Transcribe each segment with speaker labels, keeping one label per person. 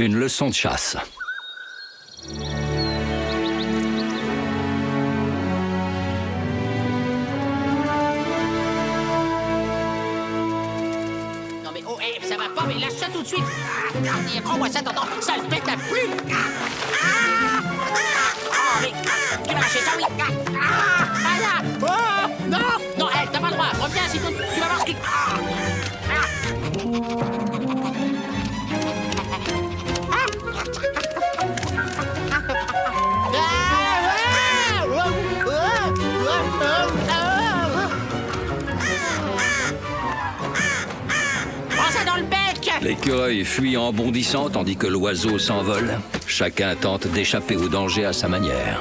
Speaker 1: une leçon de chasse.
Speaker 2: Non mais oh, ça va pas, mais lâche ça tout de suite. Prends-moi ça, t'entends? Ça le pète la plume. Oh, mais tu vas lâcher ça, oui. Là. Oh, non, non, t'as pas le droit. Reviens, sinon tu vas voir ce que... Prends ça dans le bec.
Speaker 1: L'écureuil fuit en bondissant tandis que l'oiseau s'envole. Chacun tente d'échapper au danger à sa manière.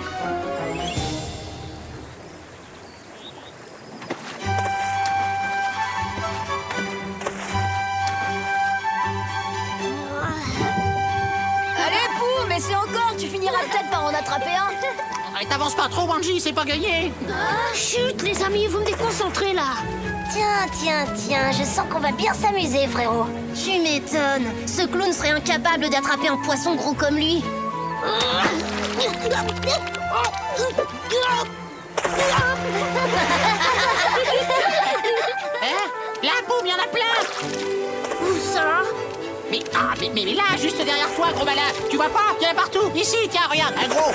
Speaker 3: Allez, Pou, mais c'est encore, tu finiras peut-être par en attraper un.
Speaker 2: T'avances pas trop, Wanji, c'est pas gagné.
Speaker 4: Chut, les amis, vous me déconcentrez là.
Speaker 5: Tiens, je sens qu'on va bien s'amuser, frérot.
Speaker 4: Tu m'étonnes. Ce clown serait incapable d'attraper un poisson gros comme lui.
Speaker 2: Hein? La boum, y'en a plein.
Speaker 4: Où ça?
Speaker 2: Mais là, juste derrière toi, gros malin. Tu vois pas? Y'en a partout. Ici, tiens, regarde, un gros.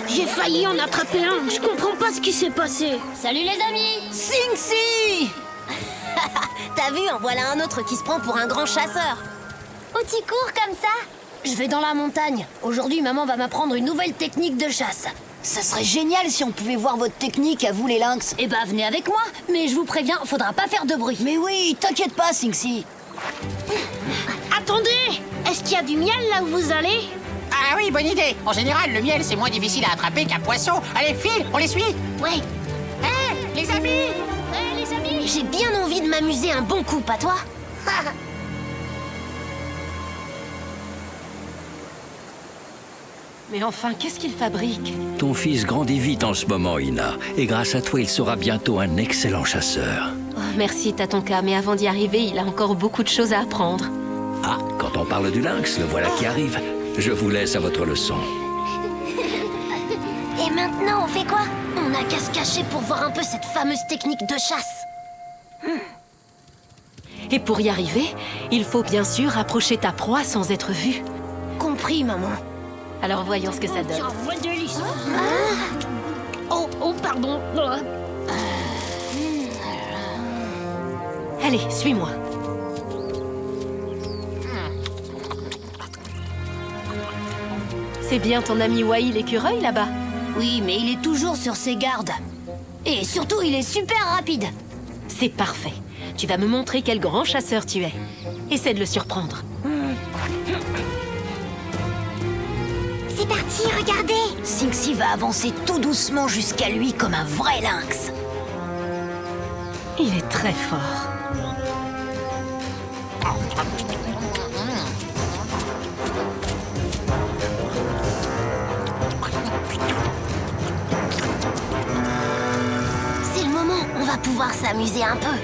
Speaker 4: J'ai failli en attraper un. Je comprends pas ce qui s'est passé.
Speaker 5: Salut les amis.
Speaker 3: Sing-Si.
Speaker 5: T'as vu, en voilà un autre qui se prend pour un grand chasseur. Oh, t'y cours comme ça?
Speaker 3: Je vais dans la montagne. Aujourd'hui, maman va m'apprendre une nouvelle technique de chasse. Ça serait génial si on pouvait voir votre technique à vous, les lynx. Eh ben, venez avec moi. Mais je vous préviens, faudra pas faire de bruit. Mais oui, t'inquiète pas, Sing-Si.
Speaker 4: Attendez, est-ce qu'il y a du miel là où vous allez?
Speaker 2: Ah oui, bonne idée. En général, le miel, c'est moins difficile à attraper qu'un poisson. Allez, file, on les suit.
Speaker 4: Ouais.
Speaker 2: Hé, les amis.
Speaker 4: Les amis.
Speaker 5: J'ai bien envie de m'amuser un bon coup, pas toi?
Speaker 6: Mais enfin, qu'est-ce qu'il fabrique?
Speaker 1: Ton fils grandit vite en ce moment, Ina. Et grâce à toi, il sera bientôt un excellent chasseur.
Speaker 6: Oh, merci, Tatonka, mais avant d'y arriver, il a encore beaucoup de choses à apprendre.
Speaker 1: Ah, quand on parle du lynx, le voilà qui arrive. Je vous laisse à votre leçon.
Speaker 5: Et maintenant, on fait quoi? On n'a qu'à se cacher pour voir un peu cette fameuse technique de chasse.
Speaker 6: Et pour y arriver, il faut bien sûr approcher ta proie sans être vu.
Speaker 3: Compris, maman.
Speaker 6: Alors voyons ce que ça donne.
Speaker 4: Oh, pardon.
Speaker 6: Allez, suis-moi. C'est bien ton ami Wai l'écureuil là-bas?
Speaker 3: Oui, mais il est toujours sur ses gardes. Et surtout, il est super rapide.
Speaker 6: C'est parfait. Tu vas me montrer quel grand chasseur tu es. Essaie de le surprendre.
Speaker 5: C'est parti, regardez.
Speaker 3: Sing-Si va avancer tout doucement jusqu'à lui comme un vrai lynx.
Speaker 6: Il est très fort.
Speaker 5: C'est le moment, on va pouvoir s'amuser un peu.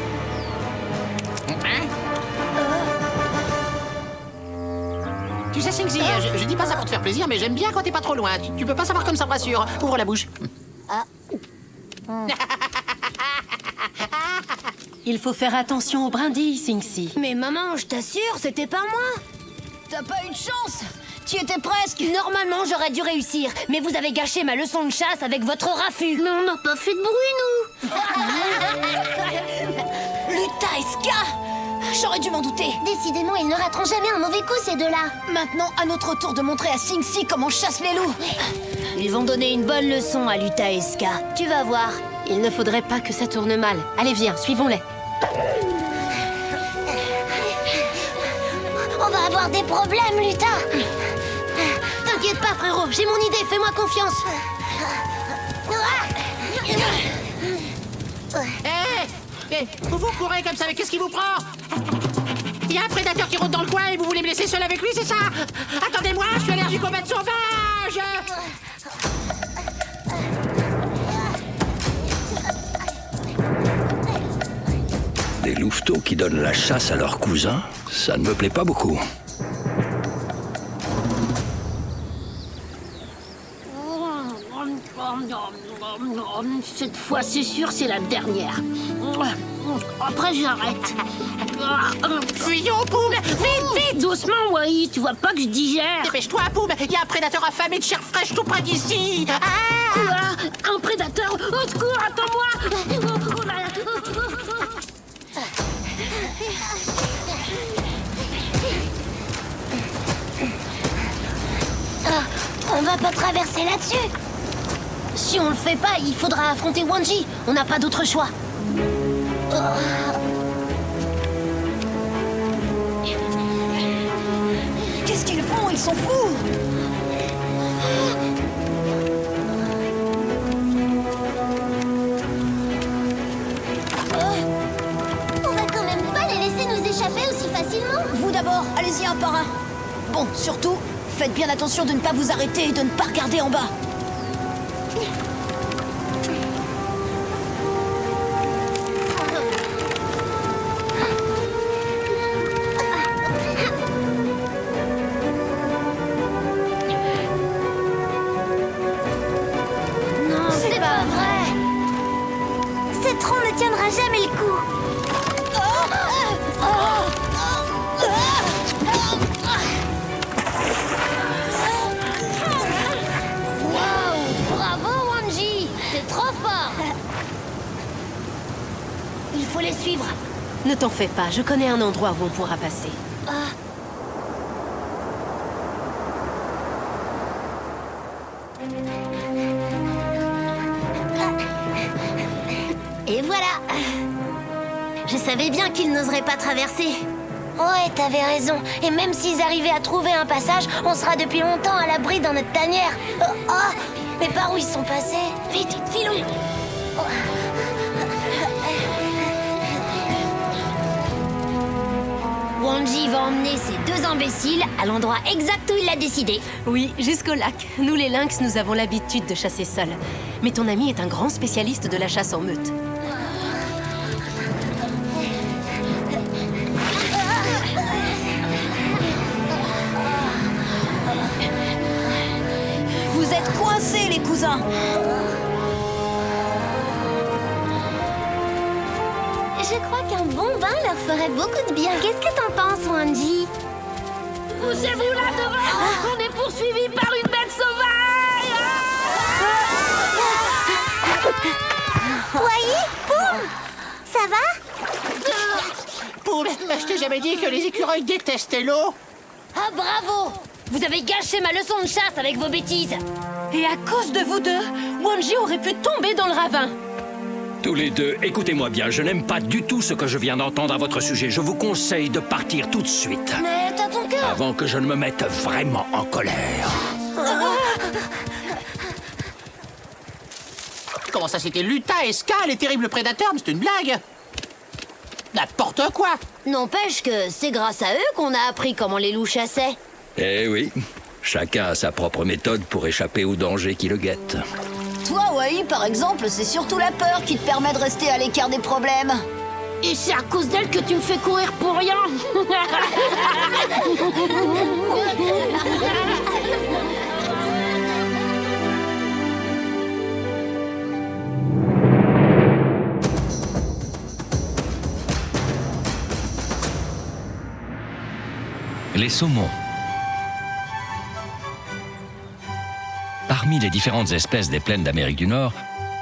Speaker 2: Tu sais, Sing-Si, je dis pas ça pour te faire plaisir, mais j'aime bien quand t'es pas trop loin. Tu peux pas savoir comme ça me rassure. Ouvre la bouche.
Speaker 6: Il faut faire attention aux brindilles, Sing-Si.
Speaker 3: Mais maman, je t'assure, c'était pas moi. T'as pas eu de chance. Tu étais presque.
Speaker 5: Normalement, j'aurais dû réussir, mais vous avez gâché ma leçon de chasse avec votre raffut.
Speaker 4: Mais on n'a pas fait de bruit, nous.
Speaker 3: Lutaiska. J'aurais dû m'en douter.
Speaker 5: Décidément, ils ne rateront jamais un mauvais coup, ces deux-là.
Speaker 3: Maintenant, à notre tour de montrer à Sing-Si comment on chasse les loups. Ils vont donner une bonne leçon à Lutaiska. Tu vas voir.
Speaker 6: Il ne faudrait pas que ça tourne mal. Allez, viens, suivons-les.
Speaker 5: On va avoir des problèmes, Luta. T'inquiète pas, frérot, j'ai mon idée, fais-moi confiance.
Speaker 2: Hé, vous courez comme ça, mais qu'est-ce qui vous prend? Il y a un prédateur qui rôde dans le coin et vous voulez me laisser seul avec lui, c'est ça? Attendez-moi, je suis allergique aux bêtes sauvages.
Speaker 1: louveteaux qui donnent la chasse à leurs cousins, ça ne me plaît pas beaucoup.
Speaker 7: Cette fois, c'est sûr, c'est la dernière. Après, j'arrête.
Speaker 2: Fuyons, Poum! Vite, vite!
Speaker 7: Doucement, Wai, tu vois pas que je digère.
Speaker 2: Dépêche-toi, Poum! Il y a un prédateur affamé de chair fraîche tout près d'ici! Ah!
Speaker 7: Quoi? Un prédateur? Au secours, attends-moi! Oh là là.
Speaker 4: On va pas traverser là-dessus. Si on le fait pas, il faudra affronter Wanji. On n'a pas d'autre choix.
Speaker 3: Qu'est-ce qu'ils font? Ils sont fous!
Speaker 4: On va quand même pas les laisser nous échapper aussi facilement.
Speaker 3: Vous d'abord, allez-y un par un. Bon, surtout, faites bien attention de ne pas vous arrêter et de ne pas regarder en bas.
Speaker 4: Non, c'est pas vrai. Ce tronc ne tiendra jamais le coup.
Speaker 3: Waouh! Bravo, Wanji! T'es trop fort! Il faut les suivre.
Speaker 6: Ne t'en fais pas, je connais un endroit où on pourra passer.
Speaker 4: Et voilà. Je savais bien qu'ils n'oseraient pas traverser. Ouais, t'avais raison. Et même s'ils arrivaient à trouver un passage, on sera depuis longtemps à l'abri dans notre tanière. Oh, mais par où ils sont passés? Vite, filons. Wanji va emmener ces deux imbéciles à l'endroit exact où il l'a décidé.
Speaker 6: Oui, jusqu'au lac. Nous, les lynx, nous avons l'habitude de chasser seuls. Mais ton ami est un grand spécialiste de la chasse en meute.
Speaker 3: Vous êtes coincés, les cousins.
Speaker 4: Je crois qu'un bon bain leur ferait beaucoup de bien. Qu'est-ce que t'en penses, Wanji?
Speaker 7: Poussez-vous là devant. On est poursuivis par une bête sauvage.
Speaker 4: Wai, Poum, ça va?
Speaker 2: Poum, je t'ai jamais dit que les écureuils détestaient l'eau?
Speaker 3: Ah, bravo! Vous avez gâché ma leçon de chasse avec vos bêtises.
Speaker 6: Et à cause de vous deux, Wanji aurait pu tomber dans le ravin.
Speaker 1: Tous les deux, écoutez-moi bien, je n'aime pas du tout ce que je viens d'entendre à votre sujet. Je vous conseille de partir tout de suite.
Speaker 3: Mais t'as ton cœur.
Speaker 1: Avant que je ne me mette vraiment en colère.
Speaker 2: Comment ça, c'était Luta et Ska, les terribles prédateurs? Mais c'est une blague! N'importe quoi!
Speaker 3: N'empêche que c'est grâce à eux qu'on a appris comment les loups chassaient.
Speaker 1: Eh oui, chacun a sa propre méthode pour échapper aux dangers qui le guettent.
Speaker 3: Toi, Wai, par exemple, c'est surtout la peur qui te permet de rester à l'écart des problèmes.
Speaker 7: Et c'est à cause d'elle que tu me fais courir pour rien.
Speaker 1: Les saumons. Parmi les différentes espèces des plaines d'Amérique du Nord,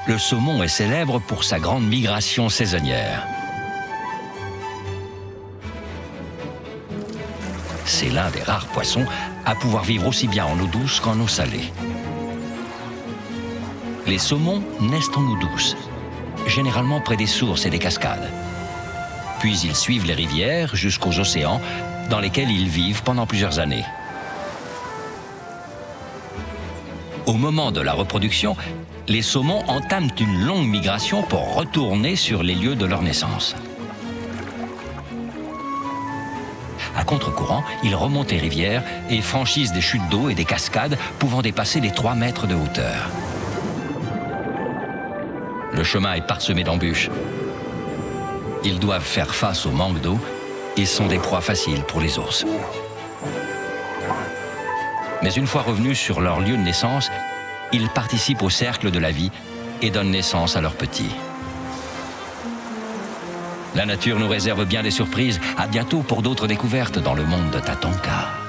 Speaker 1: le saumon est célèbre pour sa grande migration saisonnière. C'est l'un des rares poissons à pouvoir vivre aussi bien en eau douce qu'en eau salée. Les saumons naissent en eau douce, généralement près des sources et des cascades. Puis ils suivent les rivières jusqu'aux océans, dans lesquels ils vivent pendant plusieurs années. Au moment de la reproduction, les saumons entament une longue migration pour retourner sur les lieux de leur naissance. À contre-courant, ils remontent les rivières et franchissent des chutes d'eau et des cascades pouvant dépasser les 3 mètres de hauteur. Le chemin est parsemé d'embûches. Ils doivent faire face au manque d'eau et sont des proies faciles pour les ours. Mais une fois revenus sur leur lieu de naissance, ils participent au cercle de la vie et donnent naissance à leurs petits. La nature nous réserve bien des surprises. À bientôt pour d'autres découvertes dans le monde de Tatonka.